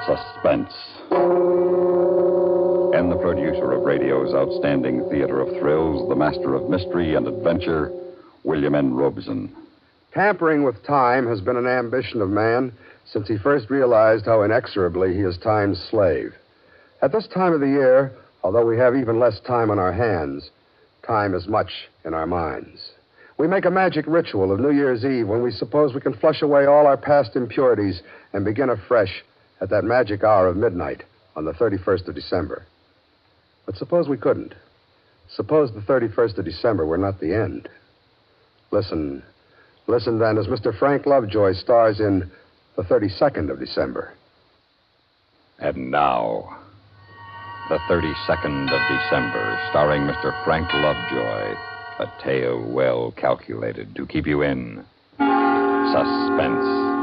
Suspense. And the producer of radio's outstanding theater of thrills, the master of mystery and adventure, William N. Robeson. Tampering with time has been an ambition of man since he first realized how inexorably he is time's slave. At this time of the year, although we have even less time on our hands, time is much in our minds. We make a magic ritual of New Year's Eve when we suppose we can flush away all our past impurities and begin afresh at that magic hour of midnight on the 31st of December. But suppose we couldn't. Suppose the 31st of December were not the end. Listen then as Mr. Frank Lovejoy stars in The 32nd of December. And now, The 32nd of December, starring Mr. Frank Lovejoy, a tale well calculated to keep you in suspense.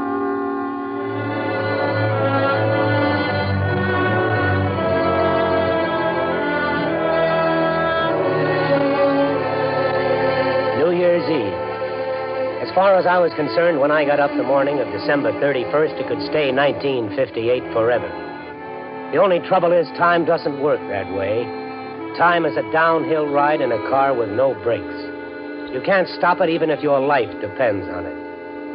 As far as I was concerned, when I got up the morning of December 31st, it could stay 1958 forever. The only trouble is time doesn't work that way. Time is a downhill ride in a car with no brakes. You can't stop it even if your life depends on it.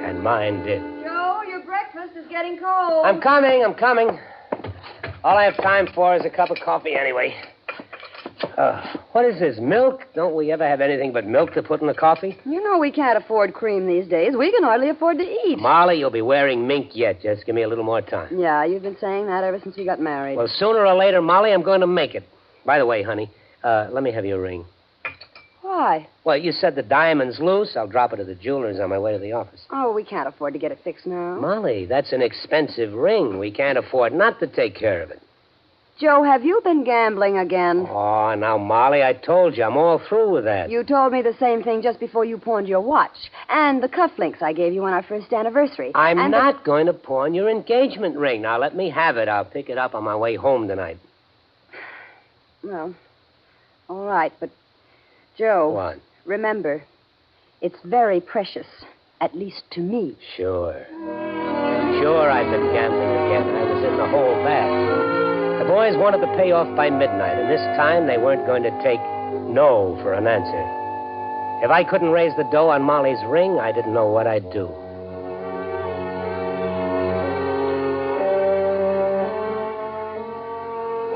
And mine did. Joe, your breakfast is getting cold. I'm coming. All I have time for is a cup of coffee anyway. What is this, milk? Don't we ever have anything but milk to put in the coffee? You know we can't afford cream these days. We can hardly afford to eat. Molly, you'll be wearing mink yet. Just give me a little more time. Yeah, you've been saying that ever since we got married. Well, sooner or later, Molly, I'm going to make it. By the way, honey, let me have your ring. Why? Well, you said the diamond's loose. I'll drop it at the jeweler's on my way to the office. Oh, we can't afford to get it fixed now. Molly, that's an expensive ring. We can't afford not to take care of it. Joe, have you been gambling again? Oh, now, Molly, I told you, I'm all through with that. You told me the same thing just before you pawned your watch. And the cufflinks I gave you on our first anniversary. I'm not going to pawn your engagement ring. Now, let me have it. I'll pick it up on my way home tonight. Well, all right, but, Joe... What? Remember, it's very precious, at least to me. Sure, I've been gambling again. I was in the hole bad. The boys wanted to pay off by midnight, and this time they weren't going to take no for an answer. If I couldn't raise the dough on Molly's ring, I didn't know what I'd do.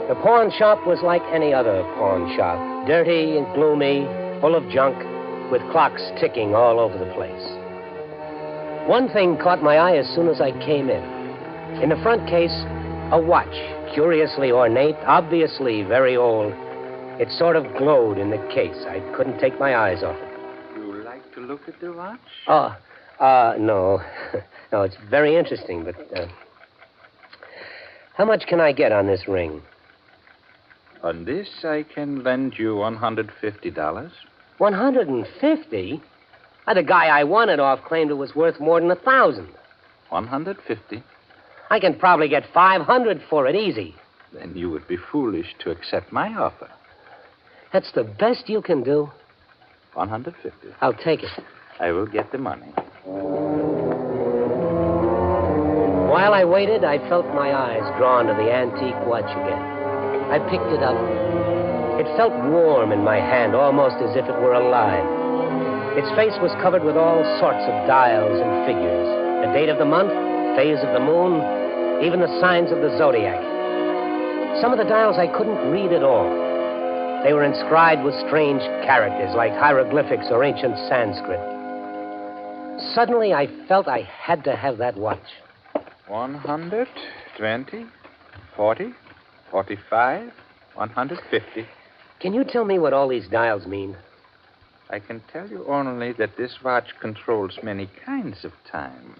The pawn shop was like any other pawn shop, dirty and gloomy, full of junk, with clocks ticking all over the place. One thing caught my eye as soon as I came in. In the front case, a watch, curiously ornate, obviously very old. It sort of glowed in the case. I couldn't take my eyes off it. You like to look at the watch? No. No, it's very interesting, but, how much can I get on this ring? On this, I can lend you $150. $150? The guy I won it off claimed it was worth more than $1,000. $150. I can probably get $500 for it, easy. Then you would be foolish to accept my offer. That's the best you can do? $150. I'll take it. I will get the money. While I waited, I felt my eyes drawn to the antique watch again. I picked it up. It felt warm in my hand, almost as if it were alive. Its face was covered with all sorts of dials and figures. The date of the month, phase of the moon, even the signs of the zodiac. Some of the dials I couldn't read at all. They were inscribed with strange characters, like hieroglyphics or ancient Sanskrit. Suddenly, I felt I had to have that watch. 100, 20, 40, 45, 150. Can you tell me what all these dials mean? I can tell you only that this watch controls many kinds of time.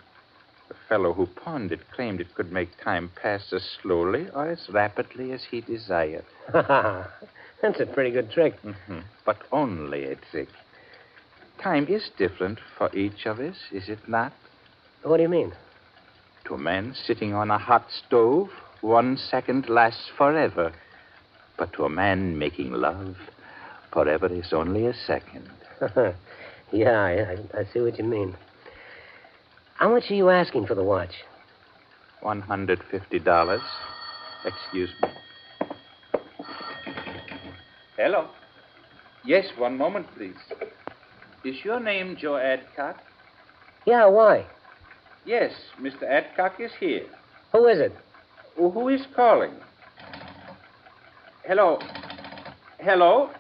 The fellow who pawned it claimed it could make time pass as slowly or as rapidly as he desired. That's a pretty good trick. Mm-hmm. But only a trick. Time is different for each of us, is it not? What do you mean? To a man sitting on a hot stove, 1 second lasts forever. But to a man making love, forever is only a second. Yeah, I see what you mean. How much are you asking for the watch? $150. Excuse me. Hello. Yes, one moment, please. Is your name Joe Adcock? Yeah, why? Yes, Mr. Adcock is here. Who is it? Who is calling? Hello? Hello?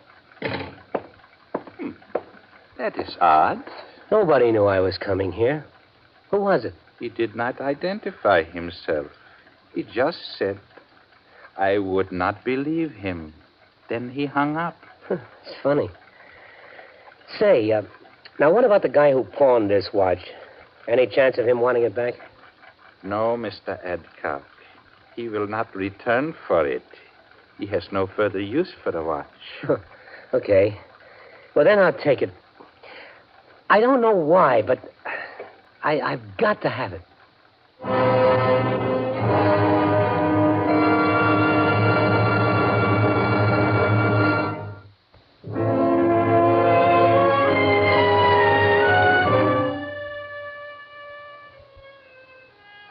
That is odd. Nobody knew I was coming here. Who was it? He did not identify himself. He just said, I would not believe him. Then he hung up. It's funny. Say, now what about the guy who pawned this watch? Any chance of him wanting it back? No, Mr. Adcock. He will not return for it. He has no further use for the watch. Okay. Well, then I'll take it. I don't know why, but I've got to have it.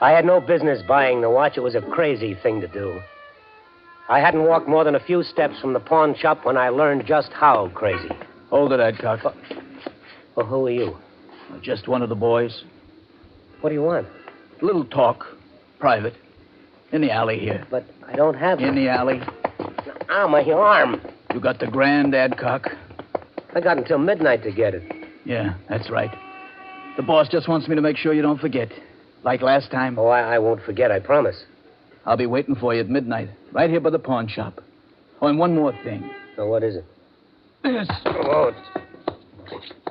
I had no business buying the watch. It was a crazy thing to do. I hadn't walked more than a few steps from the pawn shop when I learned just how crazy. Hold it, Adcock. Well, who are you? Just one of the boys. What do you want? A little talk. Private. In the alley here. But I don't have In the alley. Ow, my arm. You got the grand, Adcock? I got until midnight to get it. Yeah, that's right. The boss just wants me to make sure you don't forget. Like last time. Oh, I won't forget, I promise. I'll be waiting for you at midnight. Right here by the pawn shop. Oh, and one more thing. So what is it? This. Oh,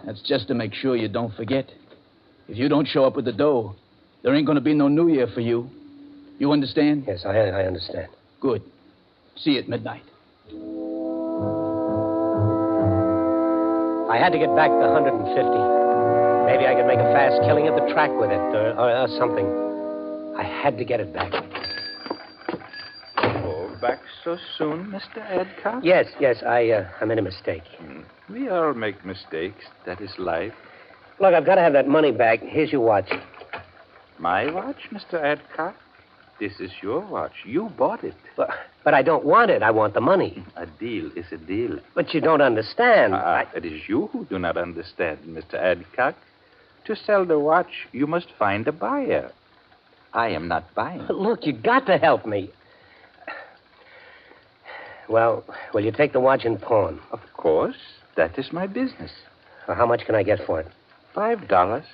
That's just to make sure you don't forget. If you don't show up with the dough, there ain't going to be no New Year for you. You understand? yes, I understand. Good. See you at midnight. I had to get back the 150. Maybe I could make a fast killing at the track with it, or something. I had to get it back. Oh, back so soon, Mr. Adcock? Yes, I made a mistake. We all make mistakes. That is life. Look, I've got to have that money back. Here's your watch. My watch, Mr. Adcock? This is your watch. You bought it. But I don't want it. I want the money. A deal is a deal. But you don't understand. It is you who do not understand, Mr. Adcock. To sell the watch, you must find a buyer. I am not buying. Look, you got to help me. Well, will you take the watch and pawn? Of course. That is my business. Well, how much can I get for it? $5.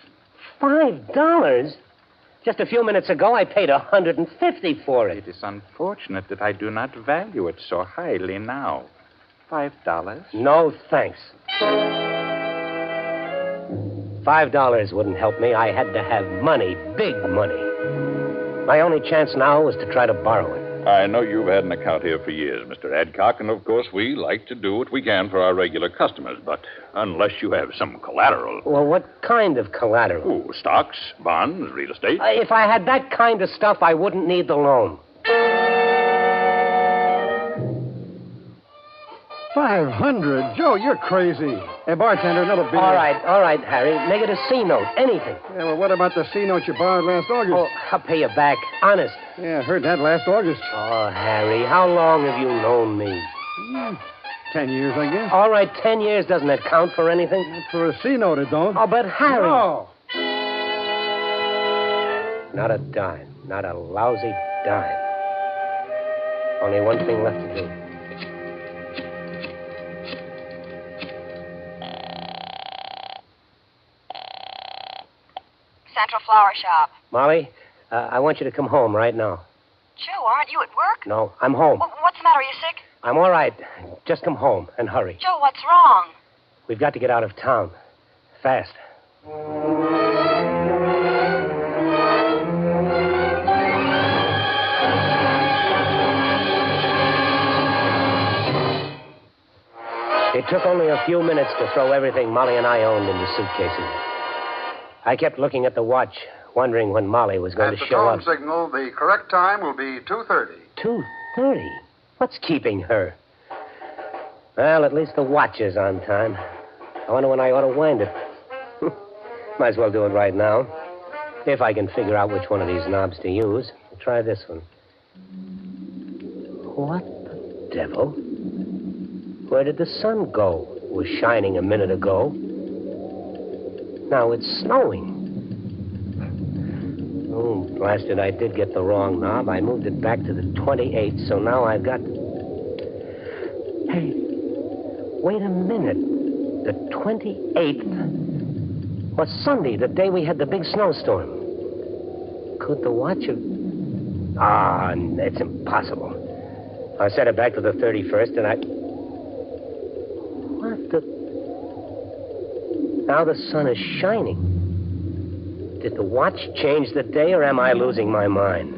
$5? Just a few minutes ago, I paid $150 for it. It is unfortunate that I do not value it so highly now. $5? No, thanks. $5 wouldn't help me. I had to have money, big money. My only chance now was to try to borrow it. I know you've had an account here for years, Mr. Adcock, and of course we like to do what we can for our regular customers, but unless you have some collateral... Well, what kind of collateral? Oh, stocks, bonds, real estate. If I had that kind of stuff, I wouldn't need the loan. 500? Joe, you're crazy. Hey, bartender, another beer. All right, Harry. Make it a C note. Anything. Yeah, well, what about the C note you borrowed last August? Oh, I'll pay you back. Honest. Yeah, I heard that last August. Oh, Harry, how long have you known me? 10 years, I guess. All right, 10 years. Doesn't it count for anything? For a C note, it don't. Oh, but Harry. No. Not a dime. Not a lousy dime. Only one thing left to do. Central Flower Shop. Molly, I want you to come home right now. Joe, aren't you at work? No, I'm home. What's the matter? Are you sick? I'm all right. Just come home and hurry. Joe, what's wrong? We've got to get out of town. Fast. It took only a few minutes to throw everything Molly and I owned into suitcases. I kept looking at the watch, wondering when Molly was going to show up. At the tone signal, the correct time will be 2:30. 2:30? What's keeping her? Well, at least the watch is on time. I wonder when I ought to wind it. Might as well do it right now. If I can figure out which one of these knobs to use. Try this one. What the devil? Where did the sun go? It was shining a minute ago. Now it's snowing. Oh, blasted, I did get the wrong knob. I moved it back to the 28th, so now I've got... Hey, wait a minute. The 28th was Sunday, the day we had the big snowstorm. Could the watch have... Ah, it's impossible. I set it back to the 31st, and I... What the... Now the sun is shining. Did the watch change the day, or am I losing my mind?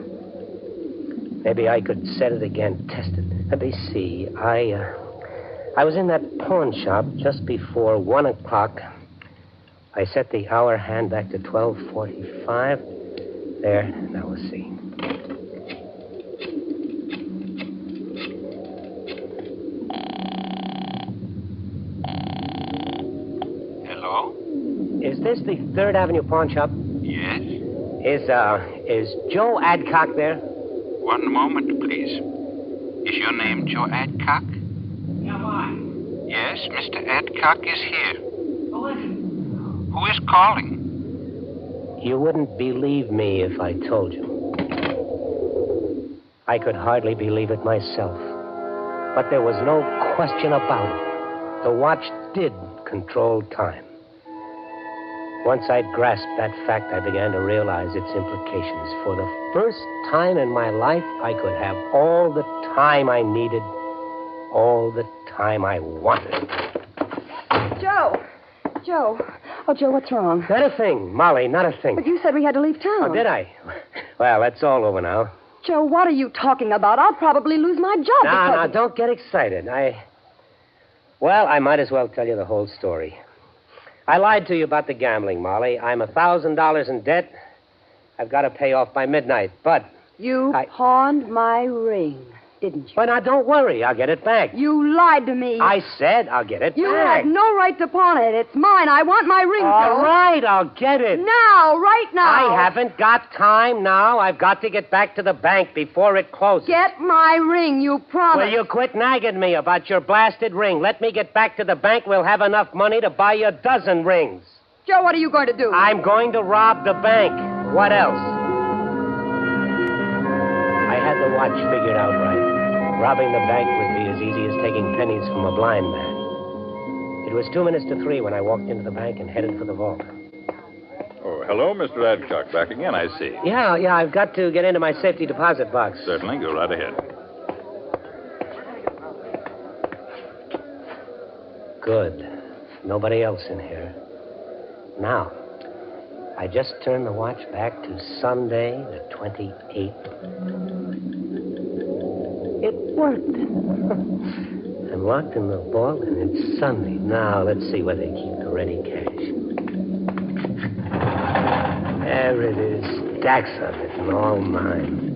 Maybe I could set it again, test it. Let me see. I was in that pawn shop just before 1 o'clock. I set the hour hand back to 12:45. There. Now we'll see. Hello? Is this the 3rd Avenue pawn shop? Yes? Is Joe Adcock there? One moment, please. Is your name Joe Adcock? Yeah, why? Yes, Mr. Adcock is here. Who is it? Who is calling? You wouldn't believe me if I told you. I could hardly believe it myself. But there was no question about it. The watch did control time. Once I'd grasped that fact, I began to realize its implications. For the first time in my life, I could have all the time I needed, all the time I wanted. Joe. Oh, Joe, what's wrong? Not a thing, Molly, not a thing. But you said we had to leave town. Oh, did I? Well, that's all over now. Joe, what are you talking about? I'll probably lose my job Now, don't get excited. Well, I might as well tell you the whole story. I lied to you about the gambling, Molly. I'm $1,000 in debt. I've got to pay off by midnight, but... You pawned my ring, didn't you? But now, don't worry. I'll get it back. You lied to me. I said I'll get it You back. had no right to pawn it. It's mine. I want my ring, All Joe. right, I'll get it. Now, right now. I haven't got time now. I've got to get back to the bank before it closes. Get my ring, you promised. Will you quit nagging me about your blasted ring? Let me get back to the bank. We'll have enough money to buy you a dozen rings. Joe, what are you going to do? I'm going to rob the bank. What else? I had the watch figured out right. Robbing the bank would be as easy as taking pennies from a blind man. It was 2 minutes to 3 when I walked into the bank and headed for the vault. Oh, hello, Mr. Adcock. Back again, I see. Yeah, I've got to get into my safety deposit box. Certainly. Go right ahead. Good. Nobody else in here. Now, I just turned the watch back to Sunday, the 28th. It worked. I'm locked in the vault, and it's Sunday. Now, let's see where they keep the ready cash. There it is. Stacks of it, and all mine.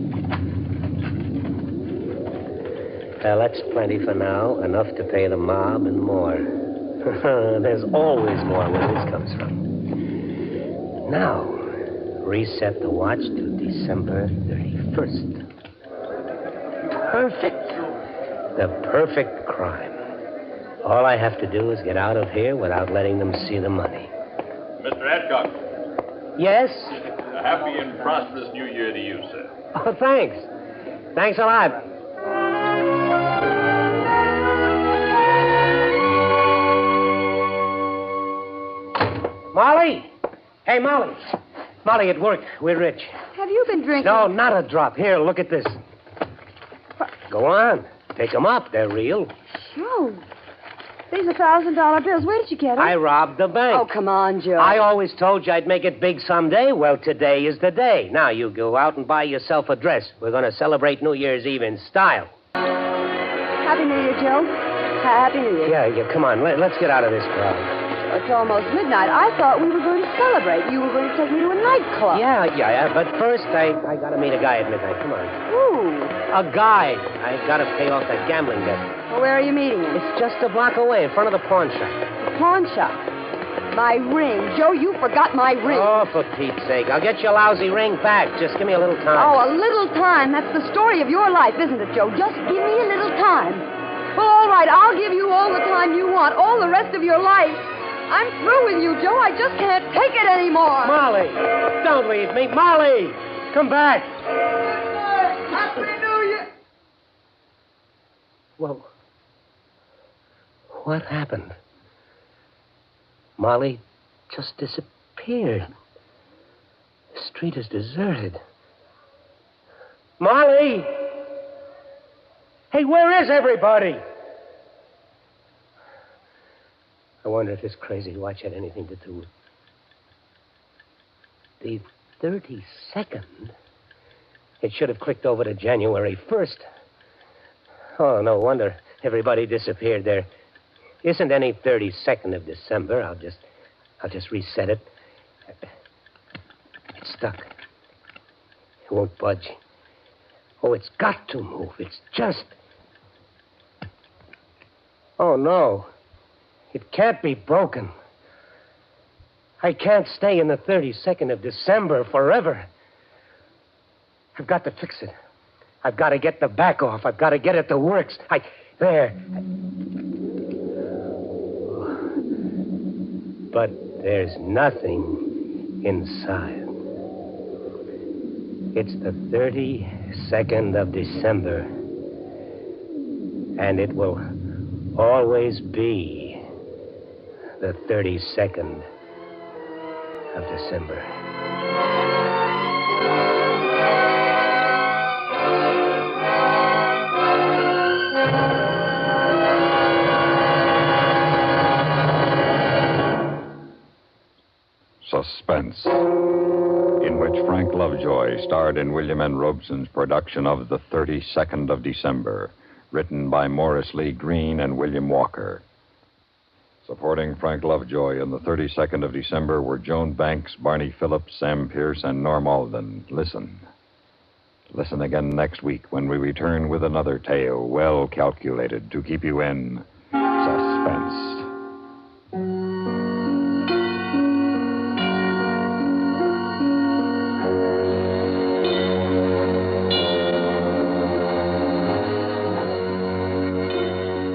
Well, that's plenty for now. Enough to pay the mob and more. There's always more where this comes from. Now, reset the watch to December 31st. Perfect. The perfect crime. All I have to do is get out of here without letting them see the money. Mr. Adcock, Yes? a happy and prosperous New Year to you, sir. Oh, thanks. Thanks a lot. Molly! Hey, Molly. Molly, it worked. We're rich. Have you been drinking? No, not a drop. Here, look at this. Go on. Pick them up. They're real. Joe, these are $1,000 bills. Where did you get them? I robbed the bank. Oh, come on, Joe. I always told you I'd make it big someday. Well, today is the day. Now, you go out and buy yourself a dress. We're going to celebrate New Year's Eve in style. Happy New Year, Joe. Happy New Year. Yeah, come on. Let's get out of this crowd. It's almost midnight. I thought we were going to celebrate. You were going to take me to a nightclub. Yeah. But first, I got to meet a guy at midnight. Come on. Ooh. A guy. I got to pay off that gambling debt. Well, where are you meeting him? It's just a block away in front of the pawn shop. The pawn shop. My ring. Joe, you forgot my ring. Oh, for Pete's sake. I'll get your lousy ring back. Just give me a little time. Oh, a little time. That's the story of your life, isn't it, Joe? Just give me a little time. Well, all right, I'll give you all the time you want, all the rest of your life. I'm through with you, Joe. I just can't take it anymore. Molly, don't leave me. Molly, come back. Happy New Year! Well, what happened? Molly just disappeared. The street is deserted. Molly! Hey, where is everybody? I wonder if this crazy watch had anything to do with the 32nd. It should have clicked over to January 1st. Oh, no wonder everybody disappeared. There isn't any 32nd of December. I'll just reset it. It's stuck. It won't budge. Oh, it's got to move. It's just... Oh, no. It can't be broken. I can't stay in the 32nd of December forever. I've got to fix it. I've got to get the back off. I've got to get it to works. There. But there's nothing inside. It's the 32nd of December. And it will always be the 32nd of December. Suspense, in which Frank Lovejoy starred in William N. Robeson's production of The 32nd of December, written by Morris Lee Green and William Walker. Supporting Frank Lovejoy in The 32nd of December were Joan Banks, Barney Phillips, Sam Pierce, and Norm Alden. Listen again next week when we return with another tale well calculated to keep you in suspense.